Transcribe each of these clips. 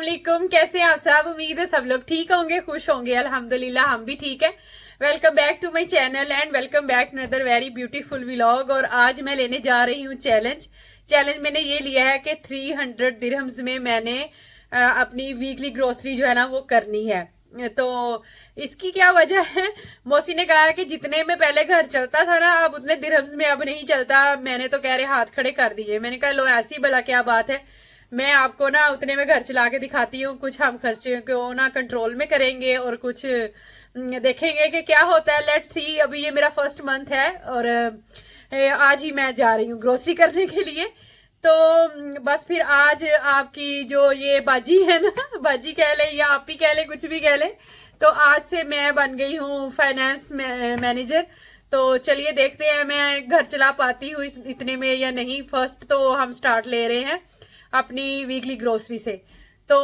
वालेकुम। कैसे हैं आप सब? उम्मीद है सब लोग ठीक होंगे, खुश होंगे। अल्हम्दुलिल्लाह हम भी ठीक है। Welcome back to my channel and welcome back another very beautiful vlog. और आज मैं लेने जा रही हूँ चैलेंज मैंने ये लिया है कि 300 दिरहम्स में मैंने अपनी वीकली ग्रोसरी जो है ना वो करनी है। तो इसकी क्या वजह है? मौसी ने कहा है कि जितने में पहले घर चलता था ना, अब उतने दिरहम्स में अब नहीं चलता। मैंने तो कह रहे हाथ खड़े कर दिए। मैंने कहा लो ऐसी भला क्या बात है, मैं आपको ना उतने में घर चला के दिखाती हूँ। कुछ हम खर्चे को ना कंट्रोल में करेंगे और कुछ देखेंगे कि क्या होता है। Let's see. अभी ये मेरा फर्स्ट मंथ है और आज ही मैं जा रही हूँ ग्रोसरी करने के लिए। तो बस फिर आज आपकी जो ये बाजी है ना, बाजी कह ले या आप ही कह ले, कुछ भी कह ले, तो आज से मैं बन गई हूँ फाइनेंस मैनेजर। तो चलिए देखते हैं मैं घर चला पाती हूँ इतने में या नहीं। फर्स्ट तो हम स्टार्ट ले रहे हैं अपनी वीकली ग्रोसरी से। तो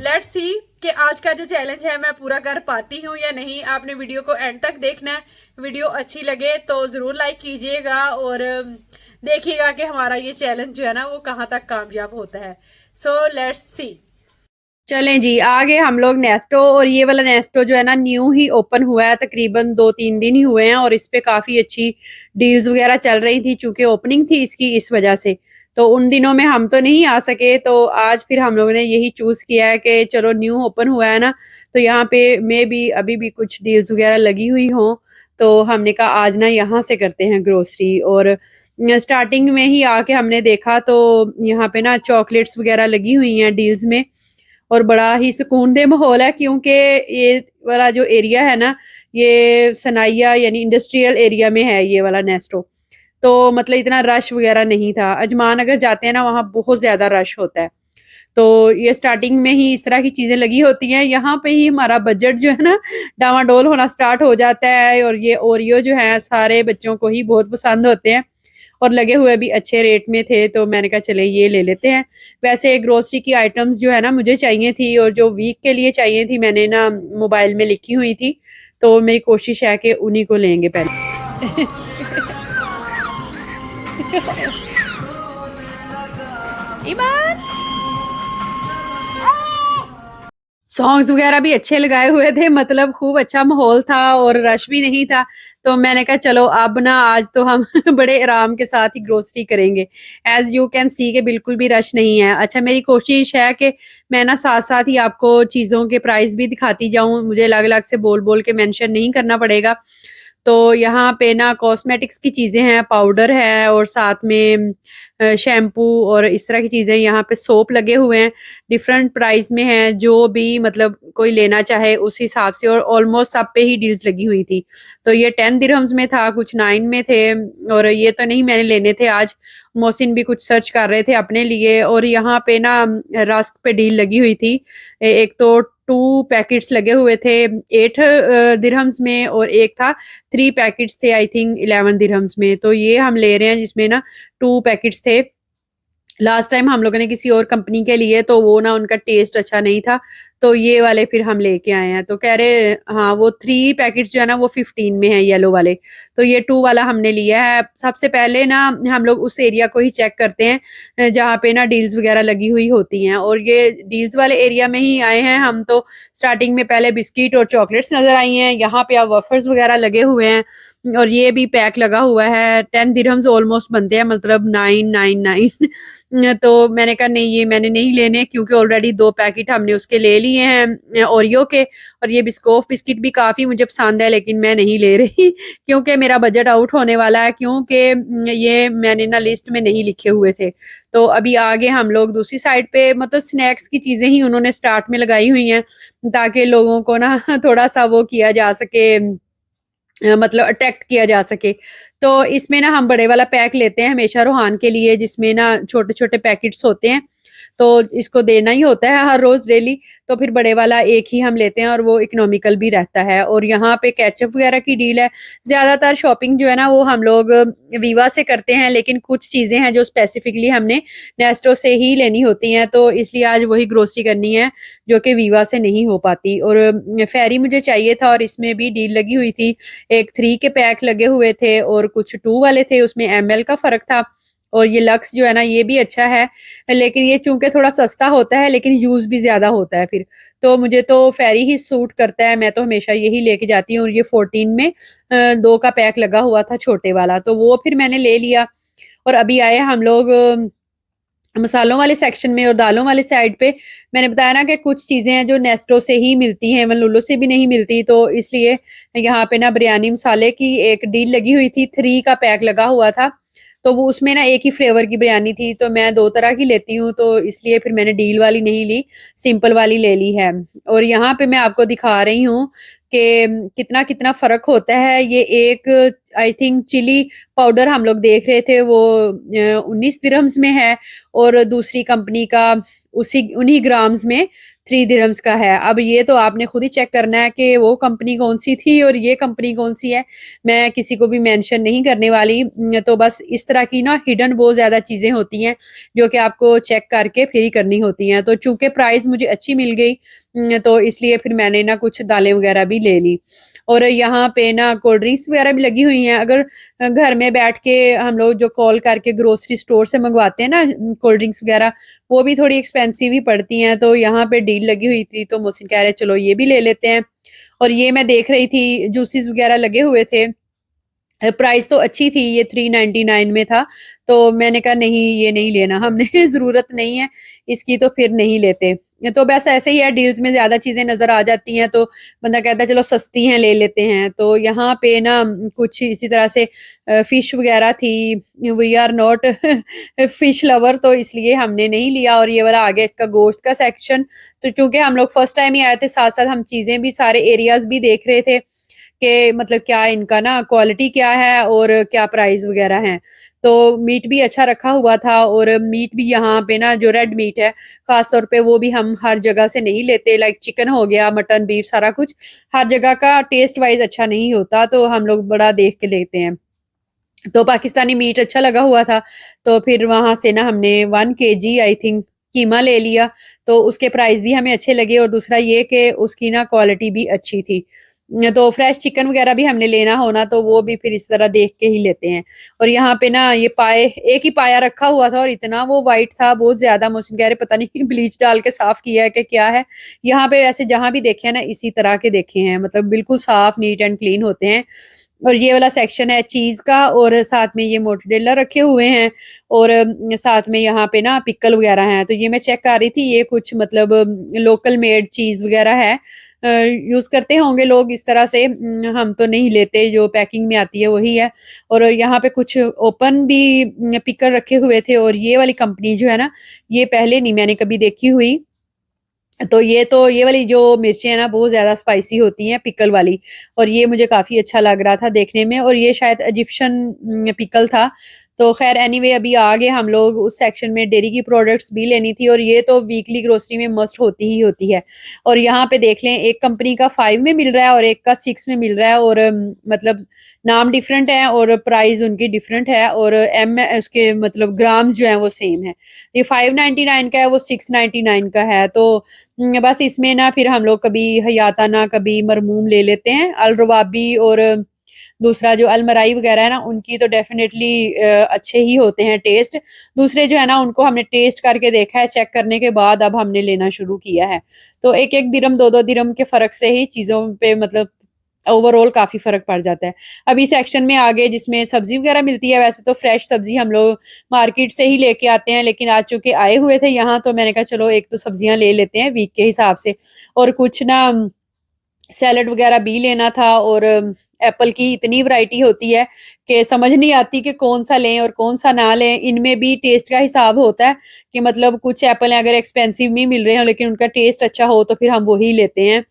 लेट्स सी कि आज का जो चैलेंज है मैं पूरा कर पाती हूँ या नहीं। आपने वीडियो को एंड तक देखना है। वीडियो अच्छी लगे तो जरूर लाइक कीजिएगा और देखिएगा कि हमारा ये चैलेंज जो है ना वो कहाँ तक कामयाब होता है। So let's see. चलें जी, आगे हम लोग नेस्टो। और ये वाला नेस्टो जो है ना न्यू ही ओपन हुआ है, तकरीबन 2-3 दिन ही हुए हैं और इस पे काफ़ी अच्छी डील्स वगैरह चल रही थी चूंकि ओपनिंग थी इसकी, इस वजह से। तो उन दिनों में हम तो नहीं आ सके, तो आज फिर हम लोगों ने यही चूज़ किया है कि चलो न्यू ओपन हुआ है ना, तो यहाँ पे मे भी अभी भी कुछ डील्स वगैरह लगी हुई हों, तो हमने कहा आज ना यहाँ से करते हैं ग्रोसरी। और स्टार्टिंग में ही आके हमने देखा तो यहाँ पे ना चॉकलेट्स वगैरह लगी हुई हैं डील्स में और बड़ा ही सुकूनदेह माहौल है, क्योंकि ये वाला जो एरिया है ना ये सनाइया यानी इंडस्ट्रियल एरिया में है ये वाला नेस्टो। तो मतलब इतना रश वगैरह नहीं था। अजमान अगर जाते हैं ना वहाँ बहुत ज़्यादा रश होता है। तो ये स्टार्टिंग में ही इस तरह की चीज़ें लगी होती हैं। यहाँ पे ही हमारा बजट जो है ना डामाडोल होना स्टार्ट हो जाता है। और ये ओरियो जो है सारे बच्चों को ही बहुत पसंद होते हैं और लगे हुए भी अच्छे रेट में थे, तो मैंने कहा चले ये ले लेते हैं। वैसे ग्रोसरी की आइटम्स जो है ना मुझे चाहिए थी और जो वीक के लिए चाहिए थी मैंने ना मोबाइल में लिखी हुई थी, तो मेरी कोशिश है कि उन्हीं को लेंगे पहले। ईमान सॉन्ग्स वगैरह भी अच्छे लगाए हुए थे, मतलब खूब अच्छा माहौल था और रश भी नहीं था। तो मैंने कहा चलो अब ना आज तो हम बड़े आराम के साथ ही ग्रोसरी करेंगे। एज यू कैन सी के बिल्कुल भी रश नहीं है। अच्छा, मेरी कोशिश है कि मैं ना साथ साथ ही आपको चीज़ों के प्राइस भी दिखाती जाऊं, मुझे अलग अलग से बोल बोल के मेंशन नहीं करना पड़ेगा। तो यहाँ पे ना कॉस्मेटिक्स की चीज़ें हैं, पाउडर है और साथ में शैम्पू और इस तरह की चीज़ें। यहाँ पे सोप लगे हुए हैं, डिफरेंट प्राइस में हैं, जो भी मतलब कोई लेना चाहे उस हिसाब से। और ऑलमोस्ट सब पे ही डील्स लगी हुई थी। तो ये 10 दिरहम्स में था, कुछ 9 में थे। और ये तो नहीं मैंने लेने थे आज, मोहसिन भी कुछ सर्च कर रहे थे अपने लिए। और यहाँ पे ना रस्क पे डील लगी हुई थी। एक तो 2 पैकेट्स लगे हुए थे 8 दिरहम्स में और एक था 3 पैकेट्स थे आई थिंक 11 दिरहम्स में। तो ये हम ले रहे हैं जिसमें ना 2 पैकेट्स थे। लास्ट टाइम हम लोगों ने किसी और कंपनी के लिए तो वो ना उनका टेस्ट अच्छा नहीं था, तो ये वाले फिर हम लेके आए हैं। तो कह रहे हाँ वो 3 पैकेट्स जो है ना वो 15 में है येलो वाले, तो ये 2 वाला हमने लिया है। सबसे पहले ना हम लोग उस एरिया को ही चेक करते हैं जहाँ पे ना डील्स वगैरह लगी हुई होती हैं, और ये डील्स वाले एरिया में ही आए हैं हम। तो स्टार्टिंग में पहले बिस्किट और चॉकलेट्स नजर आई हैं, यहाँ पे अब वफर्स वगैरह लगे हुए हैं और ये भी पैक लगा हुआ है। 10 दिरहम्स ऑलमोस्ट बनते हैं, मतलब 999। तो मैंने कहा नहीं ये मैंने नहीं लेने, क्योंकि ऑलरेडी 2 पैकेट हमने उसके ले लिए हैं ओरियो के। और ये बिस्कोफ बिस्किट भी काफ़ी मुझे पसंद है, लेकिन मैं नहीं ले रही क्योंकि मेरा बजट आउट होने वाला है, क्योंकि ये मैंने ना लिस्ट में नहीं लिखे हुए थे। तो अभी आगे हम लोग दूसरी साइड पे मतलब स्नैक्स की चीज़ें ही उन्होंने स्टार्ट में लगाई हुई हैं, ताकि लोगों को ना थोड़ा सा वो किया जा सके, मतलब अट्रैक्ट किया जा सके। तो इसमें ना हम बड़े वाला पैक लेते हैं हमेशा रोहान के लिए, जिसमें ना छोटे-छोटे पैकेट्स होते हैं, तो इसको देना ही होता है हर रोज़ डेली। तो फिर बड़े वाला एक ही हम लेते हैं और वो इकोनॉमिकल भी रहता है। और यहाँ पे केचप वगैरह की डील है। ज़्यादातर शॉपिंग जो है ना वो हम लोग वीवा से करते हैं, लेकिन कुछ चीज़ें हैं जो स्पेसिफिकली हमने नेस्टो से ही लेनी होती हैं, तो इसलिए आज वही ग्रोसरी करनी है जो कि वीवा से नहीं हो पाती। और फेरी मुझे चाहिए था और इसमें भी डील लगी हुई थी। एक 3 के पैक लगे हुए थे और कुछ 2 वाले थे, उसमें ml का फ़र्क था। और ये लक्स जो है ना ये भी अच्छा है, लेकिन ये चूंकि थोड़ा सस्ता होता है लेकिन यूज भी ज्यादा होता है फिर। तो मुझे तो फेरी ही सूट करता है, मैं तो हमेशा यही लेके जाती हूँ। और ये 14 में 2 का पैक लगा हुआ था छोटे वाला, तो वो फिर मैंने ले लिया। और अभी आए हम लोग मसालों वाले सेक्शन में और दालों वाले साइड पे। मैंने बताया ना कि कुछ चीजें हैं जो नेस्टो से ही मिलती हैं, लुलु से भी नहीं मिलती, तो इसलिए यहाँ पे ना बिरयानी मसाले की एक डील लगी हुई थी, 3 का पैक लगा हुआ था। तो वो उसमें ना एक ही फ्लेवर की बिरयानी थी, तो मैं 2 तरह की लेती हूँ, तो इसलिए फिर मैंने डील वाली नहीं ली, सिंपल वाली ले ली है। और यहाँ पे मैं आपको दिखा रही हूँ कि कितना कितना फर्क होता है। ये एक आई थिंक चिली पाउडर हम लोग देख रहे थे, वो 19 दिरहम्स में है, और दूसरी कंपनी का उसी उन्हीं ग्राम्स में 3 दिरहम्स का है। अब ये तो आपने खुद ही चेक करना है कि वो कंपनी कौन सी थी और ये कंपनी कौन सी है। मैं किसी को भी मेंशन नहीं करने वाली। तो बस इस तरह की ना हिडन बहुत ज्यादा चीजें होती हैं जो कि आपको चेक करके फिर ही करनी होती हैं। तो चूंकि प्राइस मुझे अच्छी मिल गई, तो इसलिए फिर मैंने ना कुछ दालें वगैरह भी ले ली। और यहाँ पे ना कोल्ड ड्रिंक्स वगैरह भी लगी हुई हैं। अगर घर में बैठ के हम लोग जो कॉल करके ग्रोसरी स्टोर से मंगवाते हैं ना कोल्ड ड्रिंक्स वगैरह, वो भी थोड़ी एक्सपेंसिव ही पड़ती हैं। तो यहाँ पे डील लगी हुई थी, तो मोहसिन कह रहे चलो ये भी ले लेते हैं। और ये मैं देख रही थी जूसेस वगैरह लगे हुए थे, प्राइस तो अच्छी थी, ये 399 में था। तो मैंने कहा नहीं ये नहीं लेना हमने जरूरत नहीं है इसकी, तो फिर नहीं लेते। तो बस ऐसे ही है, डील्स में ज्यादा चीजें नजर आ जाती हैं तो बंदा कहता है चलो सस्ती हैं ले लेते हैं। तो यहाँ पे ना कुछ इसी तरह से फिश वगैरह थी। We are not fish lover, तो इसलिए हमने नहीं लिया। और ये वाला आ गया इसका गोश्त का सेक्शन। तो चूंकि हम लोग फर्स्ट टाइम ही आए थे, साथ साथ हम चीजें भी सारे एरियाज भी देख रहे थे कि मतलब क्या इनका ना क्वालिटी क्या है और क्या प्राइस वगैरह है। तो मीट भी अच्छा रखा हुआ था, और मीट भी यहाँ पे ना जो रेड मीट है खास तौर पे वो भी हम हर जगह से नहीं लेते। लाइक चिकन हो गया, मटन, बीफ, सारा कुछ हर जगह का टेस्ट वाइज अच्छा नहीं होता, तो हम लोग बड़ा देख के लेते हैं। तो पाकिस्तानी मीट अच्छा लगा हुआ था, तो फिर वहां से ना हमने 1 kg आई थिंक कीमा ले लिया। तो उसके प्राइस भी हमें अच्छे लगे, और दूसरा ये कि उसकी ना क्वालिटी भी अच्छी थी। तो फ्रेश चिकन वगैरह भी हमने लेना होना तो वो भी फिर इस तरह देख के ही लेते हैं। और यहाँ पे ना ये पाए, एक ही पाया रखा हुआ था और इतना वो वाइट था, बहुत ज्यादा। मुझे कह रहे पता नहीं ब्लीच डाल के साफ किया है कि क्या है। यहाँ पे वैसे जहां भी देखे हैं ना इसी तरह के देखे हैं, मतलब बिल्कुल साफ नीट एंड क्लीन होते हैं। और ये वाला सेक्शन है चीज का, और साथ में ये मोटरेला रखे हुए हैं, और साथ में यहाँ पे ना पिकल वगैरह हैं। तो ये मैं चेक कर रही थी, ये कुछ मतलब लोकल मेड चीज वगैरह है, यूज करते होंगे लोग इस तरह से। हम तो नहीं लेते, जो पैकिंग में आती है वही है। और यहाँ पे कुछ ओपन भी पिकल रखे हुए थे। और ये वाली कंपनी जो है ना, ये पहले नहीं मैंने कभी देखी हुई। तो ये वाली जो मिर्चें हैं ना बहुत ज्यादा स्पाइसी होती हैं, पिकल वाली। और ये मुझे काफी अच्छा लग रहा था देखने में, और ये शायद इजिप्शियन पिकल था। तो खैर एनीवे अभी आगे हम लोग उस सेक्शन में डेयरी की प्रोडक्ट्स भी लेनी थी, और ये तो वीकली ग्रोसरी में मस्ट होती ही होती है। और यहाँ पे देख लें, एक कंपनी का 5 में मिल रहा है और एक का 6 में मिल रहा है, और मतलब नाम डिफरेंट है और प्राइस उनकी डिफरेंट है, और एम उसके मतलब ग्राम्स जो है वो सेम है। ये 599 का है, वो 699 का है। तो बस इसमें ना फिर हम लोग कभी हयाता ना कभी मरमूम ले लेते हैं, अल रवाबी। और दूसरा जो अलमराई वगैरह है ना उनकी तो डेफिनेटली अच्छे ही होते हैं टेस्ट। दूसरे जो है ना उनको हमने टेस्ट करके देखा है, चेक करने के बाद अब हमने लेना शुरू किया है। तो 1-1 दिरम 2-2 दिरम के फर्क से ही चीजों पे मतलब ओवरऑल काफी फर्क पड़ जाता है। अभी सेक्शन में आगे जिसमें सब्जी वगैरह मिलती है, वैसे तो फ्रेश सब्जी हम लोग मार्केट से ही लेके आते हैं, लेकिन आज चूंकि आए हुए थे यहाँ तो मैंने कहा चलो एक तो सब्जियां ले लेते हैं वीक के हिसाब से। और कुछ ना सैलड वगैरह भी लेना था। और एप्पल की इतनी वैरायटी होती है कि समझ नहीं आती कि कौन सा लें और कौन सा ना लें। इनमें भी टेस्ट का हिसाब होता है कि मतलब कुछ एप्पल अगर एक्सपेंसिव नहीं मिल रहे हो लेकिन उनका टेस्ट अच्छा हो तो फिर हम वही लेते हैं।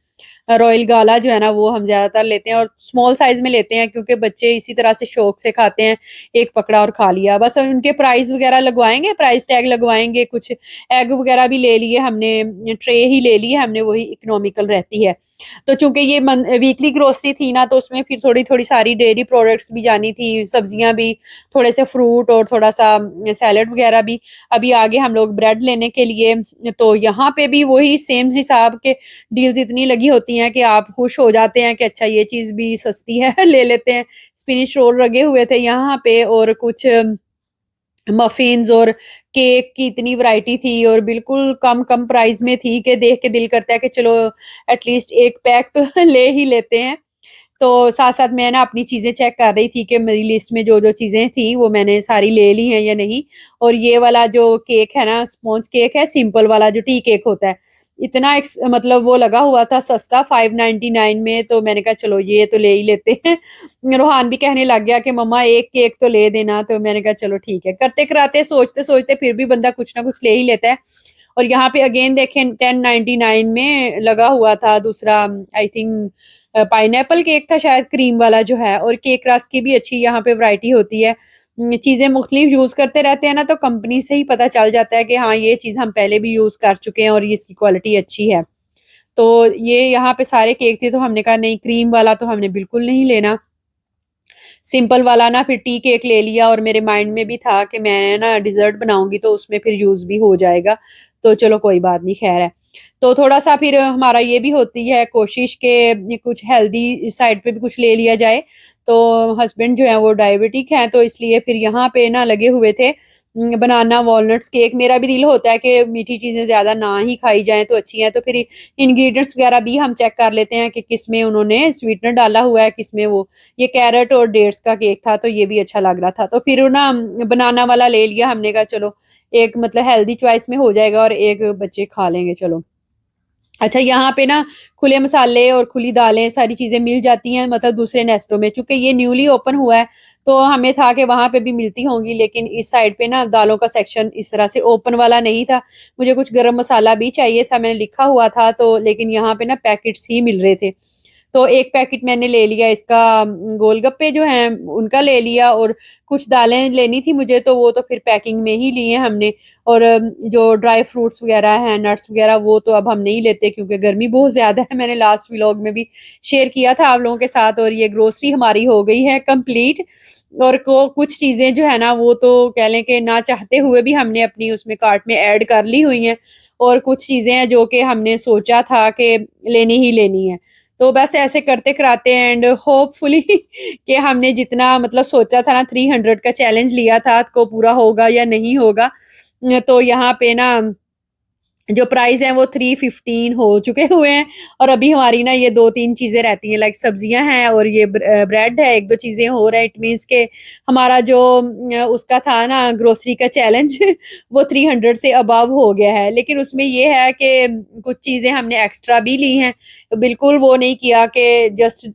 रॉयल गाला जो है ना वो हम ज्यादातर लेते हैं, और स्मॉल साइज में लेते हैं क्योंकि बच्चे इसी तरह से शौक से खाते हैं, एक पकड़ा और खा लिया बस। उनके प्राइस वगैरह लगवाएंगे, प्राइस टैग लगवाएंगे, कुछ एग वगैरह भी ले लिए हमने, ट्रे ही ले लिए हमने, वही इकोनॉमिकल रहती है। तो चूंकि ये वीकली ग्रोसरी थी ना तो उसमें फिर थोड़ी थोड़ी सारी डेयरी प्रोडक्ट्स भी जानी थी, सब्जियां भी, थोड़े से फ्रूट और थोड़ा सा सैलड वगैरह भी। अभी आगे हम लोग ब्रेड लेने के लिए, तो यहाँ पे भी वही सेम हिसाब के डील्स इतनी लगी होती हैं कि आप खुश हो जाते हैं कि अच्छा ये चीज भी सस्ती है ले लेते हैं। स्पिनिश रोल लगे हुए थे यहाँ पे, और कुछ मफिन्स और केक की इतनी वैरायटी थी और बिल्कुल कम कम प्राइस में थी कि देख के दिल करता है कि चलो एटलीस्ट एक पैक तो ले ही लेते हैं। तो साथ-साथ मैं ना अपनी चीज़ें चेक कर रही थी कि मेरी लिस्ट में जो-जो चीज़ें थी वो मैंने सारी ले ली हैं या नहीं। और ये वाला जो केक है ना, स्पॉन्ज केक है सिंपल वाला जो टी केक होता है, इतना मतलब वो लगा हुआ था सस्ता 599 में, तो मैंने कहा चलो ये तो ले ही लेते हैं। रोहान भी कहने लग गया कि मम्मा एक केक तो ले देना, तो मैंने कहा चलो ठीक है। करते-कराते, सोचते-सोचते फिर भी बंदा कुछ ना कुछ ले ही लेता है। और यहाँ पे अगेन देखें 1099 में लगा हुआ था दूसरा, आई थिंक पाइनएप्पल केक था शायद, क्रीम वाला जो है। और केक रस्क की भी अच्छी यहाँ पे वैरायटी होती है। चीज़ें मुख्तलिफ यूज़ करते रहते हैं ना, तो कंपनी से ही पता चल जाता है कि हाँ, ये चीज़ हम पहले भी यूज़ कर चुके हैं और ये इसकी क्वालिटी अच्छी है। तो ये यहाँ पे सारे केक थे, तो हमने कहा नहीं, क्रीम वाला तो हमने बिल्कुल नहीं लेना। सिंपल वाला ना फिर टी केक ले लिया, और मेरे माइंड में भी था कि मैं ना डिज़र्ट बनाऊँगी तो उसमें फिर यूज़ भी हो जाएगा। तो चलो कोई बात नहीं, ख़ैर है। तो थोड़ा-सा फिर हमारा ये भी होती है कोशिश कि ये कुछ हेल्दी साइड पे भी कुछ ले लिया जाए। तो हस्बैंड जो हैं वो डायबिटिक हैं, तो इसलिए फिर यहाँ पे ना लगे हुए थे बनाना वॉलनट्स केक। मेरा भी दिल होता है कि मीठी चीज़ें ज़्यादा ना ही खाई जाएँ तो अच्छी हैं। तो फिर इंग्रीडिएंट्स वग़ैरह भी हम चेक कर लेते हैं कि किसमें उन्होंने स्वीटनर डाला हुआ है, किसमें वो। ये कैरट और डेट्स का केक था, तो ये भी अच्छा लग रहा था। तो फिर वो ना बनाना वाला ले लिया। हमने कहा चलो एक मतलब हेल्दी चॉइस में हो जाएगा और एक बच्चे खा लेंगे चलो। अच्छा, यहाँ पे ना खुले मसाले और खुली दालें सारी चीज़ें मिल जाती हैं, मतलब दूसरे नेस्टों में। चूँकि ये न्यूली ओपन हुआ है, तो हमें था कि वहाँ पे भी मिलती होंगी, लेकिन इस साइड पे ना दालों का सेक्शन इस तरह से ओपन वाला नहीं था। मुझे कुछ गरम मसाला भी चाहिए था, मैंने लिखा हुआ था, तो लेकिन यहाँ पे ना पैकेट्स ही मिल रहे थे। तो एक पैकेट मैंने ले लिया इसका, गोलगप्पे जो हैं उनका ले लिया, और कुछ दालें लेनी थी मुझे, तो वो तो फिर पैकिंग में ही लिए हमने। और जो ड्राई फ्रूट्स वगैरह हैं, नट्स वगैरह, वो तो अब हम नहीं लेते क्योंकि गर्मी बहुत ज़्यादा है। मैंने लास्ट व्लॉग में भी शेयर किया था आप लोगों के साथ। और ये ग्रोसरी हमारी हो गई है कंप्लीट। और को कुछ चीज़ें जो है ना, वो तो कह लें कि ना चाहते हुए भी हमने अपनी उसमें कार्ट में ऐड कर ली हुई हैं। और कुछ चीज़ें हैं जो कि हमने सोचा था कि लेनी ही लेनी है। तो बस ऐसे करते-कराते एंड होपफुली कि हमने जितना मतलब सोचा था ना, 300 का चैलेंज लिया था, को पूरा होगा या नहीं होगा। तो यहाँ पे ना जो प्राइस है वो 315 हो चुके हुए हैं। और अभी हमारी ना ये 2-3 चीज़ें रहती हैं, लाइक सब्जियाँ हैं और ये ब्रेड है, 1-2 चीज़ें हो रहा है। इट मीन्स के हमारा जो उसका था ना ग्रोसरी का चैलेंज वो 300 से अबव हो गया है। लेकिन उसमें ये है कि कुछ चीज़ें हमने एक्स्ट्रा भी ली हैं। बिल्कुल वो नहीं किया कि जस्ट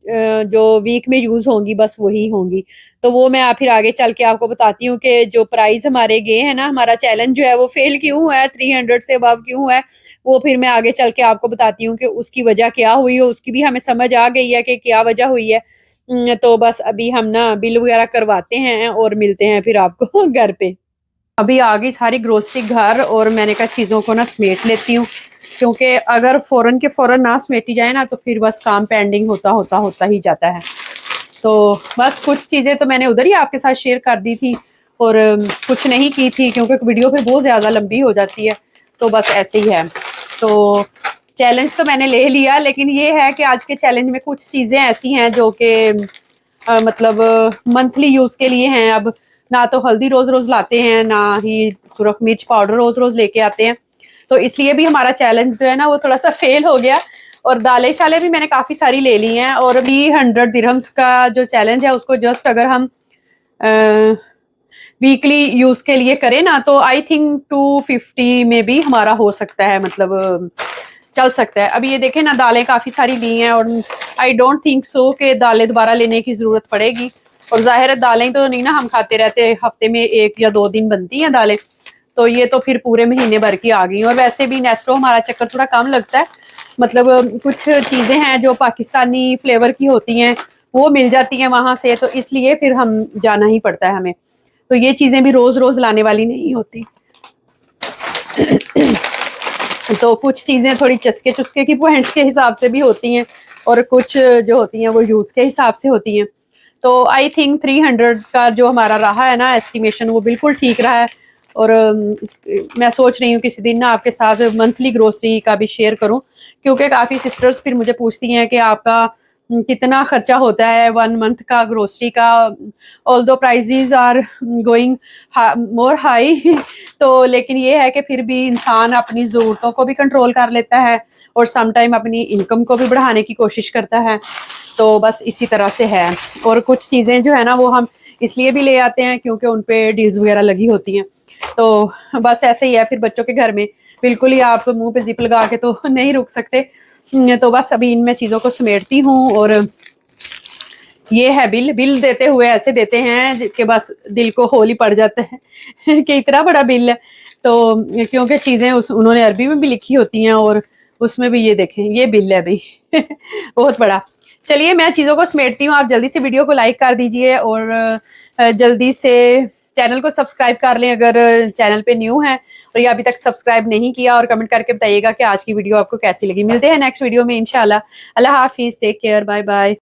जो वीक में यूज़ होंगी बस वही होंगी। तो वो मैं फिर आगे चल के आपको बताती हूँ कि जो प्राइस हमारे गए हैं ना, हमारा चैलेंज जो है वो फेल क्यों हुआ है, 300 से अबव क्यों हुआ है, वो फिर मैं आगे चल के आपको बताती हूँ कि उसकी वजह क्या हुई है। उसकी भी हमें समझ आ गई है कि क्या वजह हुई है। तो बस अभी हम ना बिल वगैरह करवाते हैं और मिलते हैं फिर आपको घर पे। अभी आ गई सारी ग्रोसरी घर, और मैंने कहा चीज़ों को ना समेट लेती हूँ, क्योंकि अगर फ़ौरन के फ़ौरन ना समेटी जाए ना, तो फिर बस काम पेंडिंग होता ही जाता है। तो बस कुछ चीज़ें तो मैंने उधर ही आपके साथ शेयर कर दी थी, और कुछ नहीं की थी क्योंकि वीडियो फिर बहुत ज़्यादा लंबी हो जाती है। तो बस ऐसे ही है। तो चैलेंज तो मैंने ले लिया, लेकिन ये है कि आज के चैलेंज में कुछ चीज़ें ऐसी हैं जो कि मतलब मंथली यूज़ के लिए हैं। अब ना तो हल्दी रोज़-रोज़ लाते हैं, ना ही सुरख मिर्च पाउडर रोज़-रोज़ लेके आते हैं। तो इसलिए भी हमारा चैलेंज जो है ना वो थोड़ा-सा फेल हो गया। और दालें-शालें भी मैंने काफ़ी सारी ले ली हैं। और अभी 100 दिरहम्स का जो चैलेंज है उसको जस्ट अगर हम अ, वीकली यूज़ के लिए करें ना, तो आई थिंक 250 में भी हमारा हो सकता है, मतलब चल सकता है। अब ये देखें ना, दालें काफ़ी सारी ली हैं, और आई डोंट थिंक सो कि दालें दोबारा लेने की ज़रूरत पड़ेगी। और ज़ाहिर है दालें तो नहीं ना हम खाते रहते, हफ्ते में 1 या 2 दिन बनती हैं दालें। तो ये तो फिर पूरे महीने भर की आ गई। और वैसे भी नेस्टो हमारा चक्कर थोड़ा कम लगता है, मतलब कुछ चीज़ें हैं जो पाकिस्तानी फ्लेवर की होती हैं, वो मिल जाती हैं वहाँ से, तो इसलिए फिर हम जाना ही पड़ता है हमें। तो ये चीज़ें भी रोज़-रोज़ लाने वाली नहीं होती। तो कुछ चीज़ें थोड़ी चस्के-चुस्के की पॉइंट्स के हिसाब से भी होती हैं, और कुछ जो होती हैं वो यूज़ के हिसाब से होती हैं। तो आई थिंक 300 का जो हमारा रहा है ना एस्टिमेशन, वो बिल्कुल ठीक रहा है। और मैं सोच रही हूँ किसी दिन ना आपके साथ मंथली ग्रोसरी का भी शेयर करूँ, क्योंकि काफ़ी सिस्टर्स फिर मुझे पूछती हैं कि आपका कितना खर्चा होता है 1 मंथ का ग्रोसरी का। Although prices are going more high तो लेकिन ये है कि फिर भी इंसान अपनी ज़रूरतों को भी कंट्रोल कर लेता है और सम टाइम अपनी इनकम को भी बढ़ाने की कोशिश करता है। तो बस इसी तरह से है। और कुछ चीज़ें जो है ना वो हम इसलिए भी ले आते हैं क्योंकि उन पे डील्स वगैरह लगी होती हैं। तो बस ऐसे ही है। फिर बच्चों के घर में बिल्कुल ही आप मुंह पे जिप लगा के तो नहीं रुक सकते। तो बस अभी इनमें चीज़ों को समेटती हूँ। और ये है बिल देते हुए ऐसे देते हैं कि बस दिल को होल ही पड़ जाता है कि इतना बड़ा बिल है। तो क्योंकि चीज़ें उन्होंने अरबी में भी लिखी होती हैं और उसमें भी ये देखें ये बिल है अभी बहुत बड़ा। चलिए मैं चीज़ों को समेटती हूँ। आप जल्दी से वीडियो को लाइक कर दीजिए और जल्दी से चैनल को सब्सक्राइब कर लें अगर चैनल पे न्यू है और ये अभी तक सब्सक्राइब नहीं किया। और कमेंट करके बताइएगा कि आज की वीडियो आपको कैसी लगी। मिलते हैं नेक्स्ट वीडियो में इंशाल्लाह। अल्लाह हाफिज़, टेक केयर, बाय बाय।